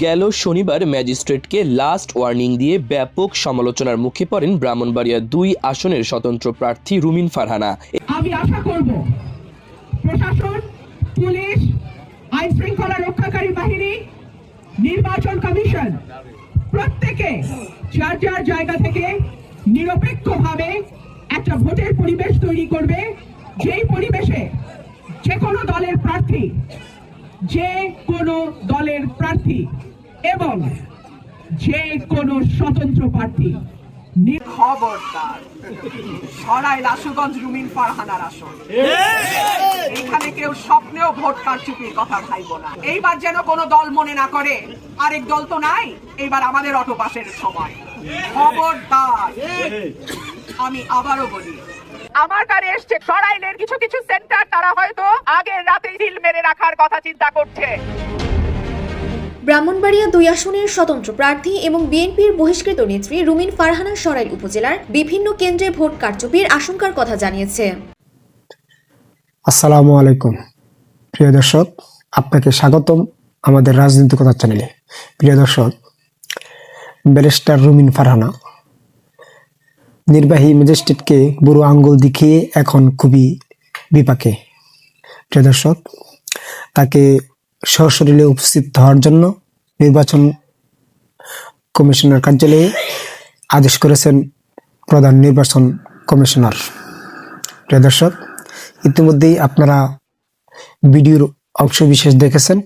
গেল শনিবার ম্যাজিস্ট্রেটকে last warning দিয়ে ব্যাপক সমালোচনার মুখে পড়েন ব্রাহ্মণবাড়িয়া ২ আসনের স্বতন্ত্র প্রার্থী রুমিন ফারহানা। আমি আশা করব প্রশাসন, পুলিশ, আইন শৃঙ্খলা রক্ষাকারী বাহিনী, নির্বাচন কমিশন প্রত্যেকে যার যার জায়গা থেকে নিরপেক্ষভাবে একটা ভোটের পরিবেশ তৈরি করবে, যেই পরিবেশে যে কোনো দলের প্রার্থী এবং যে কোনো স্বতন্ত্র প্রার্থী। খবরদার, সরাইল আশুগঞ্জ রুমিন ফারহানার আসন, এখানে কেউ স্বপ্নেও ভোট কারচুপির কথা ভাইব না। এইবার যেন কোনো দল মনে না করে আরেক দল তো নাই, এইবার আমাদের অটোপাসের সময়। খবরদার, আমি আবারও বলি, আমার কাছে এসছে সরাইলের কিছু কিছু সেন্টার, তারা হয়তো আগের রাতেই ঢিল মেরে রাখার কথা চিন্তা করছে। ব্রাহ্মণবাড়িয়া ২ আসনের স্বতন্ত্র প্রার্থী এবং বিএনপির বহিষ্কৃত নেত্রী রুমিন ফারহানা সরাইল উপজেলার বিভিন্ন কেন্দ্রে ভোট কারচুপির আশঙ্কার কথা জানিয়েছে। আসসালামু আলাইকুম প্রিয় দর্শক, আপনাকে স্বাগতম আমাদের রাজনীতি কথা চ্যানেলে। প্রিয় দর্শক, ব্যারিস্টার রুমিন ফারহানা নির্বাহী ম্যাজিস্ট্রেটকে বুড়ো আঙ্গুল দেখিয়ে এখন খুবই বিপাকে। প্রিয় দর্শক, তাকে সশরীরে উপস্থিত হওয়ার জন্য নির্বাচন কমিশনার কার্যালয়ে আদেশ করেছেন প্রধান নির্বাচন কমিশনার। প্রিয় দর্শক, ইতিমধ্যেই আপনারা ভিডিওর অংশবিশেষ দেখেছেন।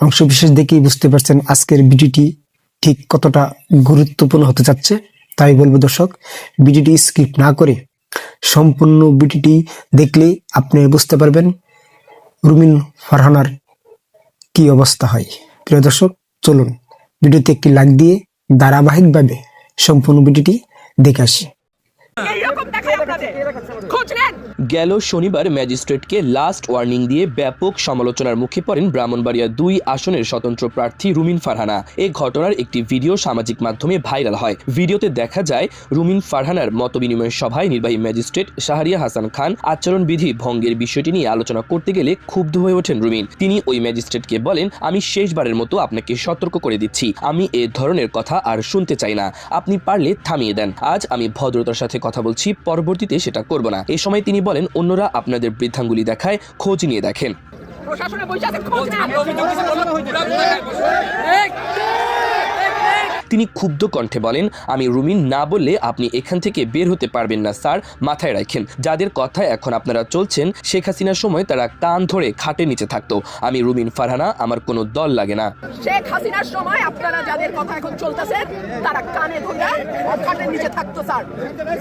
অংশবিশেষ দেখেই বুঝতে পারছেন আজকের ভিডিওটি ঠিক কতটা গুরুত্বপূর্ণ হতে যাচ্ছে। তাই বলবো দর্শক, ভিডিওটি স্কিপ না করে সম্পূর্ণ ভিডিওটি দেখলে আপনি বুঝতে পারবেন রুমিন ফারহানার কি অবস্থা হয়। প্রিয় দর্শক, চলুন ভিডিওতে একটি লাইক দিয়ে ধারাবাহিকভাবে সম্পূর্ণ ভিডিওটি দেখে আসি। গেল শনিবার ম্যাজিস্ট্রেটকে লাস্ট ওয়ার্নিং দিয়ে ব্যাপক সমালোচনার মুখে পড়েন ব্রাহ্মণবাড়িয়া ২ আসনের স্বতন্ত্র প্রার্থী রুমিন ফারহানা। এই ঘটনার একটি ভিডিও সামাজিক মাধ্যমে ভাইরাল হয়। ভিডিওতে দেখা যায় রুমিন ফারহানার মতবিনিময় সভায় নির্বাহী ম্যাজিস্ট্রেট শাহরিয়া হাসান খান আচরণবিধি ভঙ্গের বিষয়টি নিয়ে আলোচনা করতে গেলে ক্ষুব্ধ হয়ে ওঠেন রুমিন। তিনি ওই ম্যাজিস্ট্রেটকে বলেন, আমি শেষবারের মতো আপনাকে সতর্ক করে দিচ্ছি, আমি এ ধরনের কথা আর শুনতে চাই না, আপনি পারলে থামিয়ে দেন। আজ আমি ভদ্রতার সাথে কথা বলছি, পরবর্তীতে সেটা করব না। এ সময় তিনি বলেন, অন্যরা আপনাদের বৃদ্ধাঙ্গুলি দেখায়, খোঁজ নিয়ে দেখেন। তিনি ক্ষুব্ধ কণ্ঠে বলেন, আমি রুমিন না বললে আপনি এখান থেকে বের হতে পারবেন না স্যার, মাথায় রাখেন যাদের কথায় এখন আপনারা চলছেন শেখ হাসিনার সময় তারা কান ধরে খাটের নিচে থাকতো। আমি রুমিন ফারহানা, আমার কোনো দল লাগে না। শেখ হাসিনার সময় আপনারা যাদের কথা এখন চলতেছেন তারা কানে ধরে খাটের নিচে থাকতো স্যার।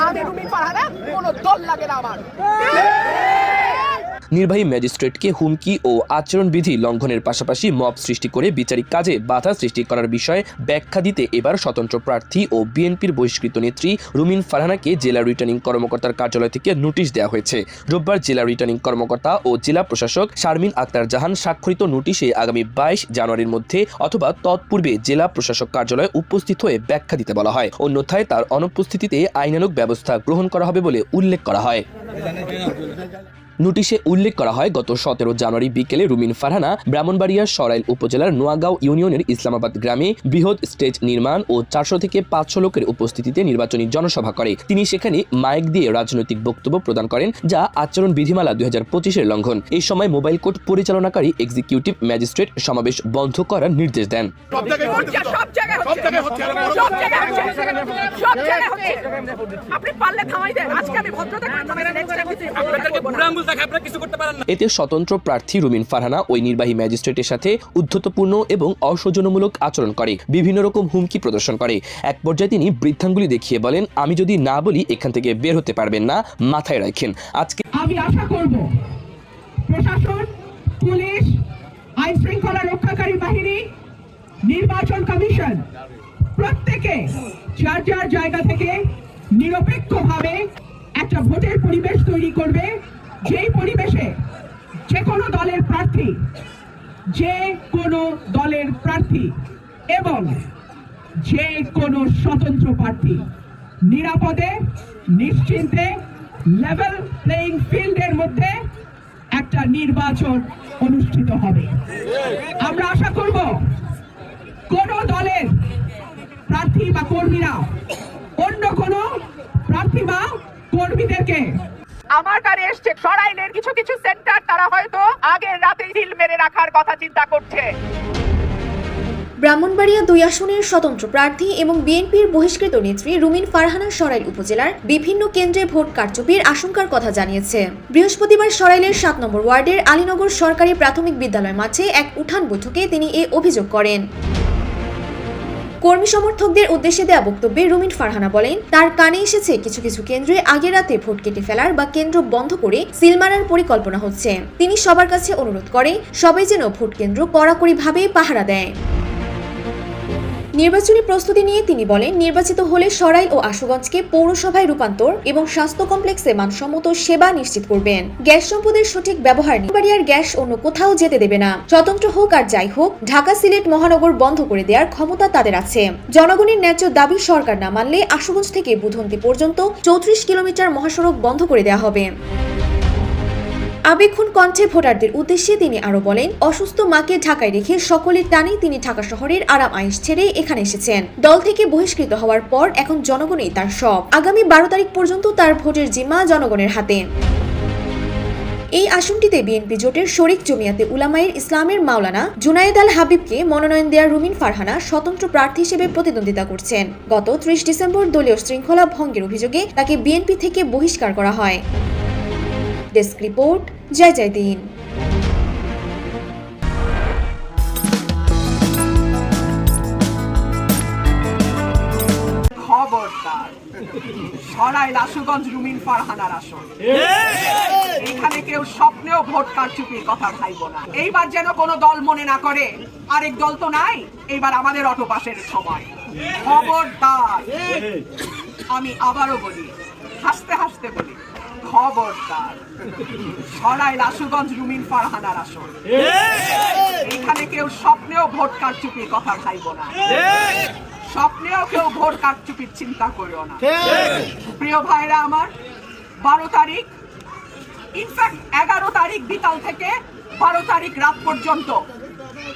আমি রুমিন ফারহানা, কোনো দল লাগে না আমার। নির্বাহী ম্যাজিস্ট্রেটকে হুমকি ও আচরণবিধি লঙ্ঘনের পাশাপাশি মব সৃষ্টি করে বিচারিক কাজে বাধা সৃষ্টি করার বিষয়ে ব্যাখ্যা দিতে এবার স্বতন্ত্র প্রার্থী ও বিএনপির বহিষ্কৃত নেত্রী রুমিন ফারহানাকে জেলা রিটার্নিং কর্মকর্তার কার্যালয় থেকে নোটিশ দেওয়া হয়েছে। রোববার জেলা রিটার্নিং কর্মকর্তা ও জেলা প্রশাসক শারমিন আক্তার জাহান স্বাক্ষরিত নোটিশে আগামী ২২ জানুয়ারির মধ্যে অথবা তৎপূর্বে জেলা প্রশাসক কার্যালয়ে উপস্থিত হয়ে ব্যাখ্যা দিতে বলা হয়। অন্যথায় তার অনুপস্থিতিতে আইনানুগ ব্যবস্থা গ্রহণ করা হবে বলে উল্লেখ করা হয়। নোটিশে উল্লেখ করা হয়, গত ১৭ জানুয়ারি বিকেলে রুমিন ফারহানা ব্রাহ্মণবাড়িয়ার সরাইল উপজেলার নোয়াগাঁও ইউনিয়নের ইসলামাবাদ গ্রামে বৃহৎ স্টেজ নির্মাণ ও ৪০০ থেকে ৫০০ লোকের উপস্থিতিতে নির্বাচনী জনসভা করে। তিনি সেখানে মাইক দিয়ে রাজনৈতিক বক্তব্য প্রদান করেন, যা আচরণ বিধিমালা ২০২৫-এর লঙ্ঘন। এই সময় মোবাইল কোর্ট পরিচালনাকারী এক্সিকিউটিভ ম্যাজিস্ট্রেট সমাবেশ বন্ধ করার নির্দেশ দেন। এতে স্বতন্ত্র প্রার্থী রুমিন ফারহানা ওই নির্বাহী ম্যাজিস্ট্রেটের সাথে উদ্ধতপূর্ণ এবং অসৌজন্যমূলক আচরণ করে, বিভিন্ন রকম হুমকি প্রদর্শন করে। এক পর্যায়ে তিনি বৃদ্ধাঙ্গুলি দেখিয়ে বলেন, আমি যদি না বলি এখান থেকে বের হতে পারবেন না, মাথায় রাখেন। আজকে আমি আশা করব প্রশাসন, পুলিশ, আইন শৃঙ্খলা রক্ষাকারী বাহিনী, নির্বাচন কমিশন প্রত্যেকে যার যার জায়গা থেকে নিরপেক্ষভাবে একটা ভোটের পরিবেশ তৈরি করবে, যেই পরিবেশে যে কোনো দলের প্রার্থী এবং যে কোনো স্বতন্ত্র প্রার্থী নিরাপদে নিশ্চিন্তে লেভেল প্লেইং ফিল্ডের মধ্যে একটা নির্বাচন অনুষ্ঠিত হবে। আমরা আশা করব কোন দলের প্রার্থী বা কর্মীরা অন্য কোন প্রার্থী বা কর্মীদেরকে আমার কাছে এসছে সরাইলের কিছু কিছু সেন্টার তারা হয়তো আগের রাতে ঢিল মেরে রাখার কথা চিন্তা করছে। ব্রাহ্মণবাড়িয়া 2 আসনের স্বতন্ত্র প্রার্থী এবং বিএনপির বহিষ্কৃত নেত্রী রুমিন ফারহানা সরাইল উপজেলার বিভিন্ন কেন্দ্রে ভোট কারচুপির আশঙ্কার কথা জানিয়েছে। বৃহস্পতিবার সরাইলের 7 নম্বর ওয়ার্ডের আলীনগর সরকারি প্রাথমিক বিদ্যালয় মাঠে এক উঠান বৈঠকে তিনি এ অভিযোগ করেন। কর্মী সমর্থকদের উদ্দেশ্যে দেয়া বক্তব্যে রুমিন ফারহানা বলেন, তার কানে এসেছে কিছু কিছু কেন্দ্রে আগের রাতে ভোট কেটে ফেলার বা কেন্দ্র বন্ধ করে সিল মারার পরিকল্পনা হচ্ছে। তিনি সবার কাছে অনুরোধ করে সবাই যেন ভোট কেন্দ্র কড়াকড়িভাবে পাহারা দেয়। নির্বাচনী প্রস্তুতি নিয়ে তিনি বলেন, নির্বাচিত হলে সরাইল ও আশুগঞ্জকে পৌরসভায় রূপান্তর এবং স্বাস্থ্য কমপ্লেক্সে মানসম্মত সেবা নিশ্চিত করবেন। গ্যাস সম্পদের সঠিক ব্যবহার ব্রাহ্মণবাড়িয়ার গ্যাস অন্য কোথাও যেতে দেবে না। স্বতন্ত্র হোক আর যাই হোক, ঢাকা সিলেট মহানগর বন্ধ করে দেওয়ার ক্ষমতা তাদের আছে। জনগণের ন্যায্য দাবি সরকার না মানলে আশুগঞ্জ থেকে বুধন্তি পর্যন্ত 34 কিলোমিটার মহাসড়ক বন্ধ করে দেওয়া হবে। আবেগঘন কণ্ঠে ভোটারদের উদ্দেশ্যে তিনি আরো বলেন, অসুস্থ মাকে ঢাকায় রেখে সকলের টানে তিনি ঢাকা শহরের আরাম আয়েশ ছেড়ে এখানে এসেছেন। দল থেকে বহিষ্কৃত হওয়ার পর এখন জনগণই তার সব। আগামী 12 তারিখ পর্যন্ত তার ভোটের জিম্মা জনগণের হাতে। এই আসনটিতে বিএনপি জোটের শরিক জমিয়াতে উলামায়ে ইসলামের মাওলানা জুনায়েদ আল হাবিবকে মনোনয়ন দেওয়া রুমিন ফারহানা স্বতন্ত্র প্রার্থী হিসেবে প্রতিদ্বন্দ্বিতা করছেন। গত 30 ডিসেম্বর দলীয় শৃঙ্খলা ভঙ্গের অভিযোগে তাকে বিএনপি থেকে বহিষ্কার করা হয়। ডেস্ক রিপোর্ট, জয় দিন। খবরদার, সরাইল আশুগঞ্জ রুমিন ফারহানার আসন। এখানে কেউ স্বপ্নেও ভোট কারচুপির কথা ভাইব না। এইবার যেন কোনো দল মনে না করে আরেক দল তো নাই, এইবার আমাদের অটোপাসের সময়। খবরদার, আমি আবারও বলি, হাসতে হাসতে বলি, খবরদার, সরাইল আশুগঞ্জ রুমিন ফারহানার আসন। এখানে কেউ স্বপ্নেও ভোট কারচুপির কথা ভাইব না। স্বপ্নেও কেউ ভোট কারচুপির চিন্তা করিও না। প্রিয় ভাইরা আমার, 12 তারিখ, ইনফ্যাক্ট 11 তারিখ বিকাল থেকে 12 তারিখ রাত পর্যন্ত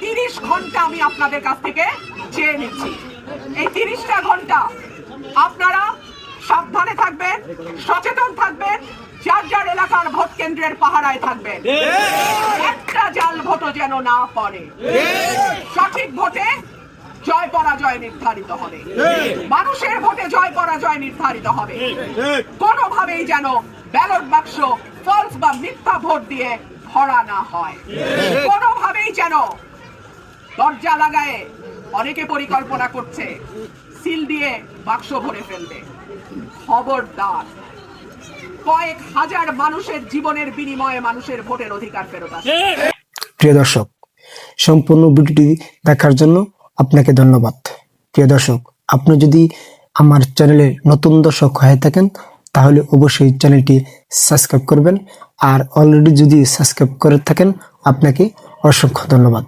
30 ঘন্টা আমি আপনাদের কাছ থেকে চেয়ে নিচ্ছি। এই 30টা ঘন্টা আপনারা সাবধানে থাকবেন, সচেতন থাকবেন, যার যার এলাকার ভোট কেন্দ্রের পাহারায় থাকবেন। একটা জাল ভোটও যেন না পড়ে। সঠিক ভোটে জয় পরাজয় নির্ধারিত হবে, মানুষের ভোটে জয় পরাজয় নির্ধারিত হবে। কোনোভাবেই যেন ব্যালট বাক্স ফলস বা মিথ্যা ভোট দিয়ে ভরা না হয়। কোনোভাবেই যেন দরজা লাগায়ে অনেকে পরিকল্পনা করছে সিল দিয়ে বাক্স ভরে ফেলবে। খবরদার, কয়েক হাজার মানুষের জীবনের বিনিময়ে মানুষের ভোটের অধিকার ফেরত আসে। প্রিয় দর্শক, সম্পূর্ণ ভিডিওটি দেখার জন্য আপনাকে ধন্যবাদ। প্রিয় দর্শক, আপনি যদি আমার চ্যানেলে নতুন দর্শক হয়ে থাকেন তাহলে অবশ্যই চ্যানেলটি সাবস্ক্রাইব করবেন, আর অলরেডি যদি সাবস্ক্রাইব করে থাকেন আপনাকে অসংখ্য ধন্যবাদ।